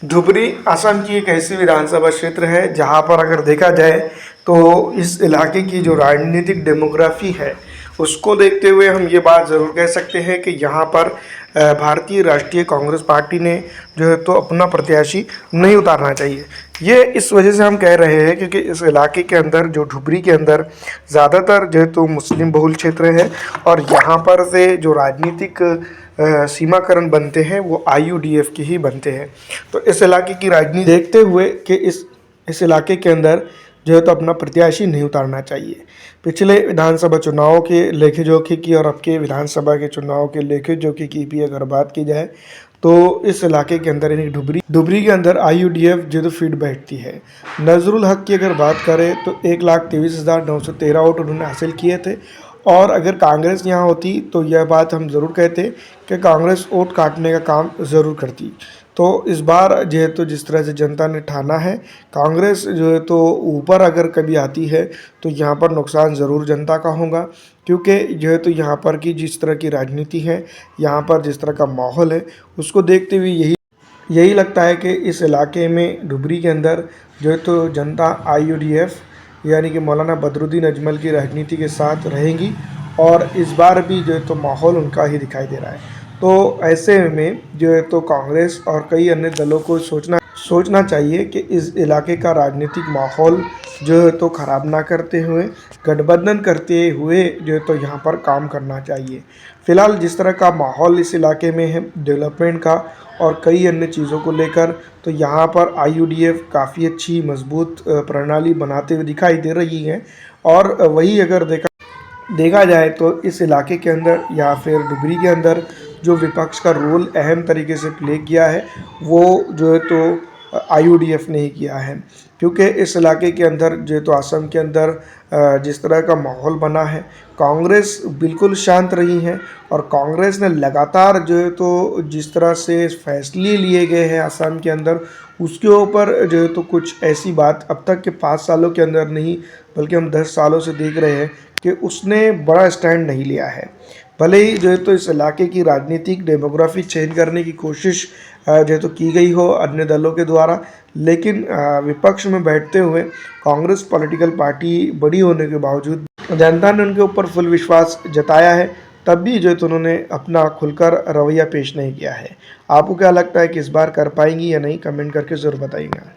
धुबरी असम की एक ऐसी विधानसभा क्षेत्र है जहां पर अगर देखा जाए तो इस इलाके की जो राजनीतिक डेमोग्राफी है उसको देखते हुए हम ये बात ज़रूर कह सकते हैं कि यहाँ पर भारतीय राष्ट्रीय कांग्रेस पार्टी ने जो है तो अपना प्रत्याशी नहीं उतारना चाहिए। ये इस वजह से हम कह रहे हैं क्योंकि इस इलाके के अंदर जो धुबरी के अंदर ज़्यादातर जो है तो मुस्लिम बहुल क्षेत्र है और यहाँ पर से जो राजनीतिक सीमाकरण बनते हैं वो आईयूडीएफ के ही बनते हैं। तो इस इलाके की राजनीति देखते हुए कि इस इलाके के अंदर जो है तो अपना प्रत्याशी नहीं उतारना चाहिए। पिछले विधानसभा चुनावों के लेखे जोखे की और अब के विधानसभा के चुनाव के लेखे जोखे की भी अगर बात की जाए तो इस इलाके के अंदर यानी धुबरी के अंदर आईयूडीएफ जो तो फीट बैठती है। नजरुल हक की अगर बात करें तो 1,23,913 वोट उन्होंने हासिल किए थे और अगर कांग्रेस यहाँ होती तो यह बात हम ज़रूर कहते कि कांग्रेस वोट काटने का काम ज़रूर करती। तो इस बार जो है तो जिस तरह से जनता ने ठाना है कांग्रेस जो है तो ऊपर अगर कभी आती है तो यहाँ पर नुकसान ज़रूर जनता का होगा, क्योंकि जो है तो यहाँ पर की जिस तरह की राजनीति है, यहाँ पर जिस तरह का माहौल है, उसको देखते हुए यही लगता है कि इस इलाके में धुबरी के अंदर जो है तो जनता आईयूडीएफ यानी कि मौलाना बदरुद्दीन अजमल की राजनीति के साथ रहेंगी और इस बार भी जो है तो माहौल उनका ही दिखाई दे रहा है। तो ऐसे में जो है तो कांग्रेस और कई अन्य दलों को सोचना चाहिए कि इस इलाके का राजनीतिक माहौल जो है तो ख़राब ना करते हुए गठबंधन करते हुए जो है तो यहाँ पर काम करना चाहिए। फ़िलहाल जिस तरह का माहौल इस इलाके में है डेवलपमेंट का और कई अन्य चीज़ों को लेकर, तो यहाँ पर आईयूडीएफ काफ़ी अच्छी मजबूत प्रणाली बनाते हुए दिखाई दे रही है। और वही अगर देखा जाए तो इस इलाके के अंदर या फिर धुबरी के अंदर जो विपक्ष का रोल अहम तरीके से प्ले किया है वो जो है तो आईयूडीएफ ने ही किया है, क्योंकि इस इलाके के अंदर जो है तो असम के अंदर जिस तरह का माहौल बना है कांग्रेस बिल्कुल शांत रही है और कांग्रेस ने लगातार जो है तो जिस तरह से फैसले लिए गए हैं असम के अंदर उसके ऊपर जो है तो कुछ ऐसी बात अब तक के 5 सालों के अंदर नहीं बल्कि हम 10 सालों से देख रहे हैं कि उसने बड़ा स्टैंड नहीं लिया है। भले ही जो है तो इस इलाके की राजनीतिक डेमोग्राफी चेंज करने की कोशिश जो है तो की गई हो अन्य दलों के द्वारा, लेकिन विपक्ष में बैठते हुए कांग्रेस पॉलिटिकल पार्टी बड़ी होने के बावजूद जनता ने उनके ऊपर फुल विश्वास जताया है, तब भी जो है तो उन्होंने अपना खुलकर रवैया पेश नहीं किया है। आपको क्या लगता है कि इस बार कर पाएंगी या नहीं, कमेंट करके ज़रूर बताइएगा।